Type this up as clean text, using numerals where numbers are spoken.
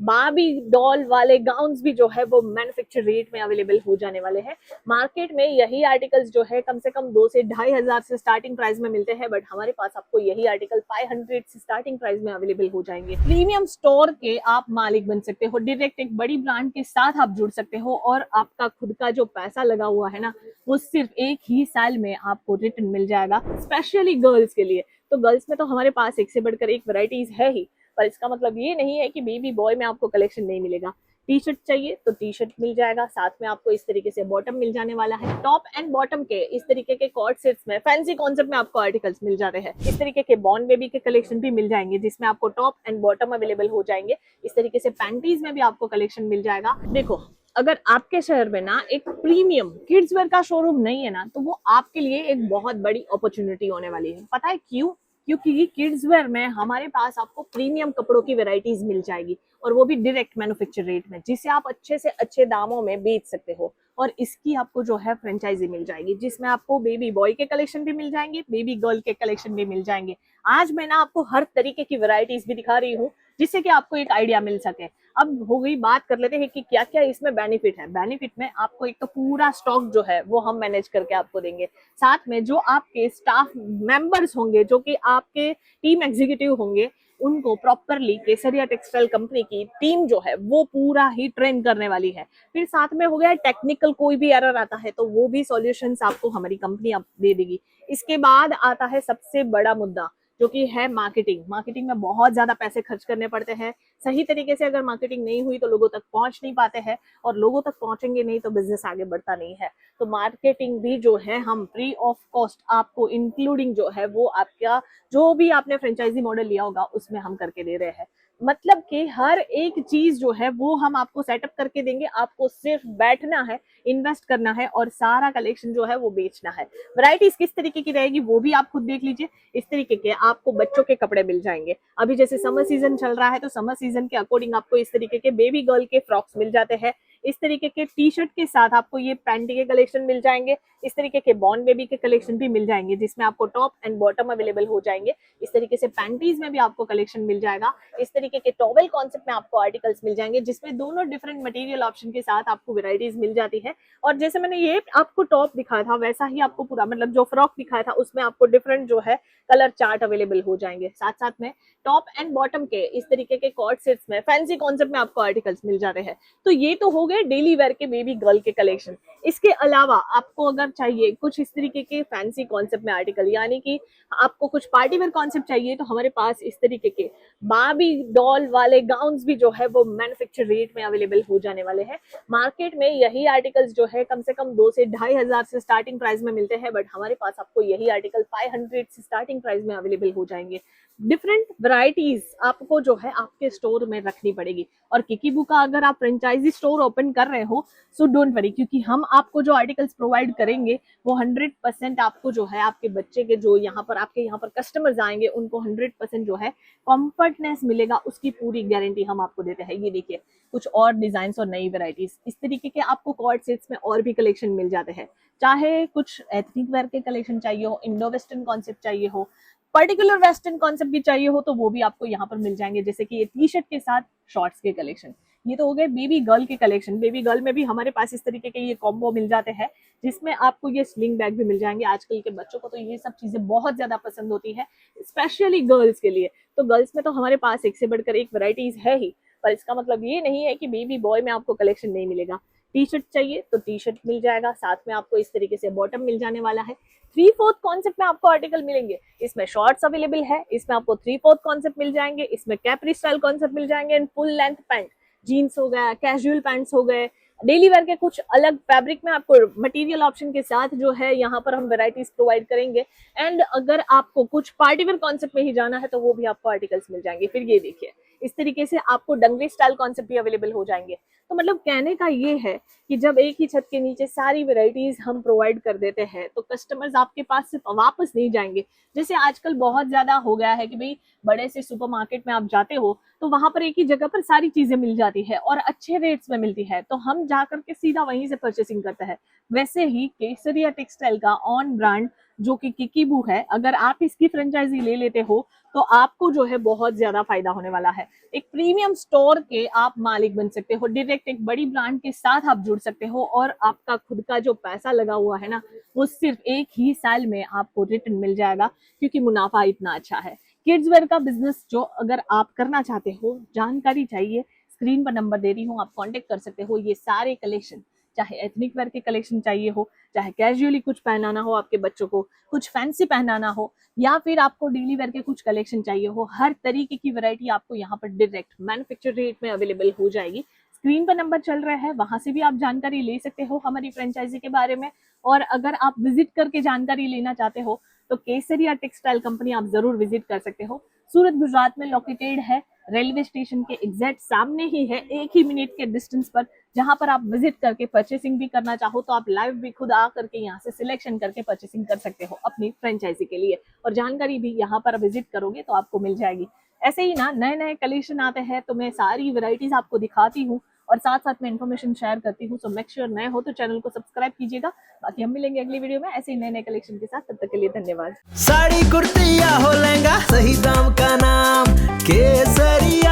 बाबी doll वाले gowns भी जो है वो मैन्युफैक्चर रेट में अवेलेबल हो जाने वाले हैं। मार्केट में यही आर्टिकल्स जो है कम से कम 2 से 2,500 से स्टार्टिंग प्राइस में मिलते हैं, बट हमारे पास आपको यही आर्टिकल 500 से स्टार्टिंग प्राइस में अवेलेबल हो जाएंगे। प्रीमियम स्टोर के आप मालिक बन सकते हो, डायरेक्ट एक बड़ी ब्रांड के साथ आप जुड़ सकते हो और आपका खुद का जो पैसा लगा हुआ है ना, वो सिर्फ 1 ही साल में आपको रिटर्न मिल जाएगा, स्पेशली गर्ल्स के लिए। तो गर्ल्स में तो हमारे पास एक से बढ़कर एक वैरायटीज है ही, पर इसका मतलब ये नहीं है कि बेबी बॉय में आपको कलेक्शन नहीं मिलेगा। टी शर्ट चाहिए तो टी शर्ट मिल जाएगा, साथ में आपको इस तरीके से बॉटम मिल जाने वाला है। टॉप एंड बॉटम के इस तरीके के कॉर्ड सेट्स में फैंसी कॉन्सेप्ट में आपको आर्टिकल्स मिल जाते हैं। इस तरीके के बॉर्न बेबी के कलेक्शन भी मिल जाएंगे, जिसमें आपको टॉप एंड बॉटम अवेलेबल हो जाएंगे। इस तरीके से पैंटीज में भी आपको कलेक्शन मिल जाएगा। देखो, अगर आपके शहर में ना एक प्रीमियम किड्स वेयर का शोरूम नहीं है ना, तो वो आपके लिए एक बहुत बड़ी अपॉर्चुनिटी होने वाली है। पता है क्यों? क्योंकि किड्स वेयर में हमारे पास आपको प्रीमियम कपड़ों की वैरायटीज मिल जाएगी, और वो भी डायरेक्ट मैन्युफैक्चर रेट में, जिसे आप अच्छे से अच्छे दामों में बेच सकते हो। और इसकी आपको जो है फ्रेंचाइजी मिल जाएगी, जिसमें आपको बेबी बॉय के कलेक्शन भी मिल जाएंगे, बेबी गर्ल के कलेक्शन भी मिल जाएंगे। आज मैं ना आपको हर तरीके की वैरायटीज भी दिखा रही हूँ, जिससे कि आपको एक आइडिया मिल सके। अब हो गई बात, कर लेते हैं कि क्या क्या इसमें बेनिफिट है। बेनिफिट में आपको एक तो पूरा स्टॉक जो है वो हम मैनेज करके आपको देंगे, साथ में जो आपके स्टाफ मेंबर्स होंगे, जो कि आपके टीम एग्जीक्यूटिव होंगे, उनको प्रॉपरली केसरिया टेक्सटाइल कंपनी की टीम जो है वो पूरा ही ट्रेन करने वाली है। फिर साथ में हो गया टेक्निकल, कोई भी एरर आता है तो वो भी सॉल्यूशंस आपको हमारी कंपनी आप दे देगी। इसके बाद आता है सबसे बड़ा मुद्दा, जो कि है मार्केटिंग। मार्केटिंग में बहुत ज्यादा पैसे खर्च करने पड़ते हैं। सही तरीके से अगर मार्केटिंग नहीं हुई तो लोगों तक पहुंच नहीं पाते हैं, और लोगों तक पहुंचेंगे नहीं तो बिजनेस आगे बढ़ता नहीं है। तो मार्केटिंग भी जो है हम फ्री ऑफ कॉस्ट आपको, इंक्लूडिंग जो है वो आपका जो भी आपने फ्रेंचाइजी मॉडल लिया होगा उसमें हम करके दे रहे हैं। मतलब कि हर एक चीज जो है वो हम आपको सेटअप करके देंगे। आपको सिर्फ बैठना है, इन्वेस्ट करना है, और सारा कलेक्शन जो है वो बेचना है। वैरायटीज किस तरीके की रहेगी वो भी आप खुद देख लीजिए। इस तरीके के आपको बच्चों के कपड़े मिल जाएंगे। अभी जैसे समर सीजन चल रहा है, तो समर सीजन के अकॉर्डिंग आपको इस तरीके के बेबी गर्ल के फ्रॉक्स मिल जाते हैं। इस तरीके के टी शर्ट के साथ आपको ये पैंटी के कलेक्शन मिल जाएंगे। इस तरीके के बॉर्न बेबी के कलेक्शन भी मिल जाएंगे, जिसमें आपको टॉप एंड बॉटम अवेलेबल हो जाएंगे। इस तरीके से पैंटीज में भी आपको कलेक्शन मिल जाएगा। इस तरीके के टॉवेल कॉन्सेप्ट में आपको आर्टिकल्स मिल जाएंगे, जिसमें दोनों डिफरेंट मटेरियल ऑप्शन के साथ आपको वेराइटीज मिल जाती है। और जैसे मैंने ये आपको टॉप दिखाया था, वैसा ही आपको पूरा, मतलब जो फ्रॉक दिखाया था उसमें आपको डिफरेंट जो है कलर चार्ट अवेलेबल हो जाएंगे। साथ साथ में टॉप एंड बॉटम के इस तरीके के कॉर्ड सेट्स में फैंसी कॉन्सेप्ट में आपको आर्टिकल्स मिल जाते हैं। तो ये तो हो गए डेली वेयर के बेबी गर्ल के कलेक्शन। इसके अलावा आपको अगर चाहिए कुछ इस तरीके के फैंसी कॉन्सेप्ट में आर्टिकल, यानी कि आपको कुछ पार्टी वेयर कॉन्सेप्ट चाहिए, तो हमारे पास इस तरीके के बाबी डॉल वाले गाउन्स भी जो है वो मैन्युफैक्चर रेट में अवेलेबल हो जाने वाले हैं। मार्केट में यही आर्टिकल्स जो है कम से कम 2 से 2,500 से स्टार्टिंग प्राइस में मिलते हैं, बट हमारे पास आपको यही आर्टिकल 500 से स्टार्टिंग प्राइस में अवेलेबल हो जाएंगे। डिफरेंट वैरायटीज आपको जो है आपके स्टोर में रखनी पड़ेगी। और किकीबू का अगर आप फ्रेंचाइजी स्टोर ओपन कर रहे हो, सो डोंट वरी, क्योंकि हम आपको जो आर्टिकल्स प्रोवाइड करेंगे वो 100% आपको जो है आपके बच्चे के जो यहाँ पर आपके यहाँ पर कस्टमर्स आएंगे उनको 100% जो है कंफर्टनेस मिलेगा, उसकी पूरी गारंटी हम आपको देते हैं। ये देखिए कुछ और डिजाइन और नई वैरायटीज इस तरीके के आपको कॉर्ड सेट्स में और भी कलेक्शन मिल जाते हैं। चाहे कुछ एथनिक वेयर के कलेक्शन चाहिए हो, इंडो वेस्टर्न कॉन्सेप्ट चाहिए हो, पर्टिकुलर वेस्टर्न कॉन्सेप्ट भी चाहिए हो, तो वो भी आपको यहाँ पर मिल जाएंगे। जैसे कि ये टी शर्ट के साथ शॉर्ट्स के कलेक्शन, ये तो हो गए बेबी गर्ल के कलेक्शन। बेबी गर्ल में भी हमारे पास इस तरीके के ये कॉम्बो मिल जाते हैं, जिसमें आपको ये स्लिंग बैग भी मिल जाएंगे। आजकल के बच्चों को तो ये सब चीजें बहुत ज्यादा पसंद होती है, स्पेशली गर्ल्स के लिए। तो गर्ल्स में तो हमारे पास एक से बढ़कर एक वैरायटीज है ही, पर इसका मतलब ये नहीं है कि बेबी बॉय में आपको कलेक्शन नहीं मिलेगा। टी शर्ट चाहिए तो टी शर्ट मिल जाएगा, साथ में आपको इस तरीके से बॉटम मिल जाने वाला है। 3/4 कॉन्सेप्ट में आपको आर्टिकल मिलेंगे। इसमें शॉर्ट्स अवेलेबल है, इसमें आपको 3/4 कॉन्सेप्ट मिल जाएंगे, इसमें कैपरी स्टाइल कॉन्सेप्ट मिल जाएंगे, and full length pant, jeans हो गया, कैजुअल पैंट्स हो गए, डेली वेयर के कुछ अलग फैब्रिक में आपको मटेरियल ऑप्शन के साथ जो है यहाँ पर हम वेराइटीज प्रोवाइड करेंगे। एंड अगर आपको कुछ पार्टी वेयर कॉन्सेप्ट में ही जाना है तो वो भी आपको आर्टिकल्स मिल जाएंगे। फिर ये देखिए इस तरीके से आपको डंगरी स्टाइल कॉन्सेप्ट भी अवेलेबल हो जाएंगे। तो मतलब कहने का ये है कि जब एक ही छत के नीचे सारी वेराइटीज हम प्रोवाइड कर देते हैं तो कस्टमर्स आपके पास से वापस नहीं जाएंगे। जैसे आजकल बहुत ज्यादा हो गया है कि भाई बड़े से सुपरमार्केट में आप जाते हो तो वहां पर एक ही जगह पर सारी चीजें मिल जाती है और अच्छे रेट्स में मिलती है, तो हम जाकर के सीधा वहीं से परचेसिंग करते हैं। वैसे ही केसरिया टेक्सटाइल का ऑन ब्रांड जो कि किकीबू है, अगर आप इसकी फ्रेंचाइजी ले लेते हो तो आपको जो है बहुत ज्यादा फायदा होने वाला है। एक प्रीमियम स्टोर के आप मालिक बन सकते हो, डायरेक्ट एक बड़ी ब्रांड के साथ आप जुड़ सकते हो और आपका खुद का जो पैसा लगा हुआ है ना, वो सिर्फ एक ही साल में आपको रिटर्न मिल जाएगा, क्योंकि मुनाफा इतना अच्छा है। किड्स वेयर का बिजनेस जो अगर आप करना चाहते हो, जानकारी चाहिए, स्क्रीन पर नंबर दे रही हूँ, आप कांटेक्ट कर सकते हो। ये सारे कलेक्शन, चाहे एथनिक वेयर के कलेक्शन चाहिए हो, चाहे कैजुअली कुछ पहनाना हो आपके बच्चों को, कुछ फैंसी पहनाना हो, या फिर आपको डेली वेयर के कुछ कलेक्शन चाहिए हो, हर तरीके की वैरायटी आपको यहाँ पर डायरेक्ट मैन्युफैक्चर रेट में अवेलेबल हो जाएगी। स्क्रीन पर नंबर चल रहा है, वहां से भी आप जानकारी ले सकते हो हमारी फ्रेंचाइजी के बारे में। और अगर आप विजिट करके जानकारी लेना चाहते हो तो केसरिया टेक्सटाइल कंपनी आप जरूर विजिट कर सकते हो। सूरत गुजरात में लोकेटेड है, रेलवे स्टेशन के एग्जैक्ट सामने ही है, 1 ही मिनट के डिस्टेंस पर, जहां पर आप विजिट करके परचेसिंग भी करना चाहो तो आप लाइव भी खुद आ करके यहाँ से सिलेक्शन करके परचेसिंग कर सकते हो अपनी फ्रेंचाइजी के लिए, और जानकारी भी यहाँ पर विजिट करोगे तो आपको मिल जाएगी। ऐसे ही ना नए नए कलेक्शन आते हैं तो मैं सारी वैरायटीज आपको दिखाती हूँ और साथ साथ में इन्फॉर्मेशन शेयर करती हूँ। सो मेक श्योर नए हो तो चैनल को सब्सक्राइब कीजिएगा। बाकी हम मिलेंगे अगली वीडियो में ऐसे ही नए नए कलेक्शन के साथ, तब तक के लिए धन्यवाद। साड़ी कुर्ती या हो लहंगा, सही दाम का नाम केसरिया।